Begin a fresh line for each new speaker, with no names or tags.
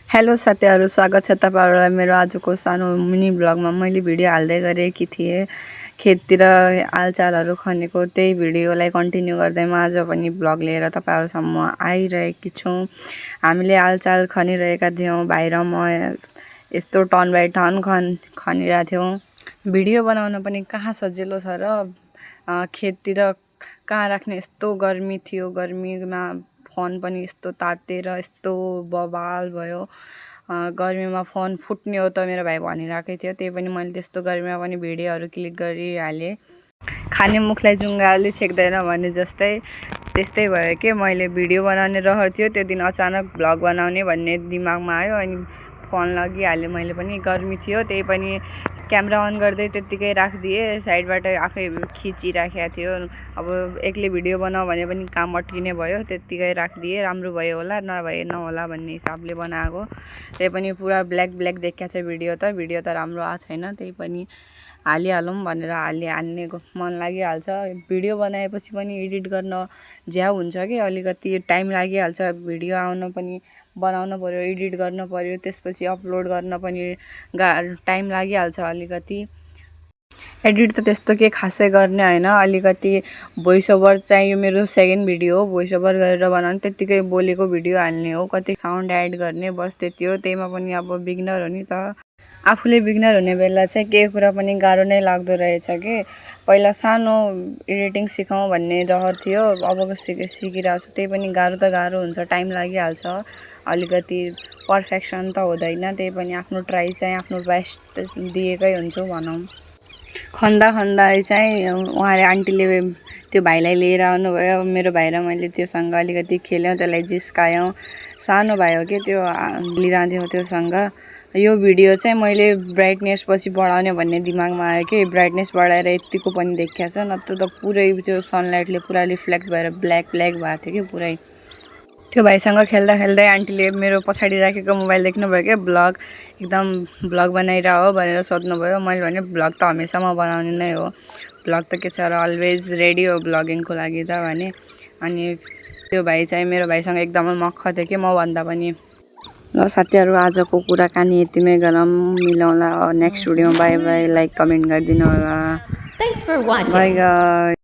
Hello साथीहरु, स्वागत छ तपाईहरुलाई मेरो आजको सानो मिनी ब्लगमा। मैले भिडियो हाल्दै गरेकी थिएँ खेततिर आलचालहरु खनेको, त्यही भिडियोलाई कन्टिन्यू गर्दै म आज पनि ब्लग लिएर तपाईहरुसम्म आइरहेकी छु। हामीले आलचाल खनिरहेका थियौं, भाइ र म यस्तो टर्न बाइ टर्न खनिरहेका थियौं। भिडियो बनाउन पनि कहाँ सजिलो छ र खेततिर कहाँ राख्ने, यस्तो गर्मी थियो। गर्मीमा फोन पनि यस्तो तातेर यस्तो बवाल भयो। गर्मीमा फोन फुट्ने हो त मेरो भाइ भनिराकै थियो। त्यही पनि मैले त्यस्तो गर्मीमा पनि भिडियोहरु क्लिक गरिहालेँ। खाने मुखलाई जुङ्गाले छेक्दैन भने जस्तै त्यस्तै भयो के। मैले भिडियो बनाउने रहर थियो, त्यो दिन अचानक भ्लग बनाउने भन्ने दिमागमा आयो अनि फोन लगिहालेँ। मैले पनि गर्मी थियो, त्यही पनि क्यामेरा अन गर्दै त्यतिकै राखिदिएँ। साइडबाट आफै खिचिराखेको थियो। अब एक्लै भिडियो बनाऊ भने पनि काम अट्किने भयो, त्यतिकै राखिदिएँ। राम्रो भयो होला नभए नहोला भन्ने हिसाबले बनाएको। त्यही पनि पुरा ब्ल्याक ब्ल्याक देखिएको छ भिडियो त राम्रो आएको छैन। त्यही पनि हालिहालौँ भनेर हाल्ने मन लागिहाल्छ। भिडियो बनाएपछि पनि एडिट गर्न झ्याउ हुन्छ कि, अलिकति टाइम लागिहाल्छ। भिडियो आउन पनि बनाउन पर्यो, एडिट गर्न पर्यो, त्यसपछि अपलोड गर्न पनि टाइम लागिहाल्छ अलिकति। एडिट त त्यस्तो के खासै गर्ने हैन, अलिकति भोइस ओभर चाहिँ यो मेरो सेकेन्ड भिडियो हो। भोइस ओभर गरेर बनाउने, त्यतिकै बोलेको भिडियो हाल्ने हो, कति साउन्ड एड गर्ने, बस त्यति हो। त्यहीमा पनि अब बिगिनर हो नि त। आफूले बिगिनर हुने बेला चाहिँ केही कुरा पनि गाह्रो नै लाग्दो रहेछ के। पहिला सानो एडिटिङ सिकौँ भन्ने रहर थियो, अब सिकिरहेको छु। त्यही पनि गाह्रो त गाह्रो हुन्छ, टाइम लागिहाल्छ। अलिकति पर्फेक्सन त हुँदैन, त्यही पनि आफ्नो ट्राई चाहिँ आफ्नो बेस्ट दिएकै हुन्छु भनौँ। खन्दा चाहिँ उहाँले आन्टीले त्यो भाइलाई लिएर आउनुभयो। मेरो भाइ र मैले त्योसँग अलिकति खेल्यौँ, त्यसलाई जिस्कायौँ। सानो भाइ हो कि त्यो, लिइरहन्थ्यौँ त्योसँग। यो भिडियो चाहिँ मैले ब्राइटनेस पछि बढाउने भन्ने दिमागमा आयो कि, ब्राइटनेस बढाएर यतिको पनि देखिएको छ। नत्र त पुरै त्यो सनलाइटले पुरा रिफ्लेक्ट भएर ब्ल्याक ब्ल्याक भएको थियो कि पुरै। त्यो भाइसँग खेल्दा खेल्दै आन्टीले मेरो पछाडि राखेको मोबाइल देख्नुभयो क्या। ब्लग एकदम ब्लग बनाइरह हो भनेर सोध्नुभयो। मैले भने ब्लग त हमेसा म बनाउने नै हो, ब्लग त के छ र, अलवेज रेडी हो ब्लगिङको लागि त भने। अनि त्यो भाइ चाहिँ मेरो भाइसँग एकदमै मक्ख थियो कि म भन्दा पनि। ल साथीहरु, आजको कुराकानी यतिमै गरौँ, मिलाउँला नेक्स्ट भिडियोमा। बाई बाई, लाइक कमेन्ट गरिदिनु होला। By guys.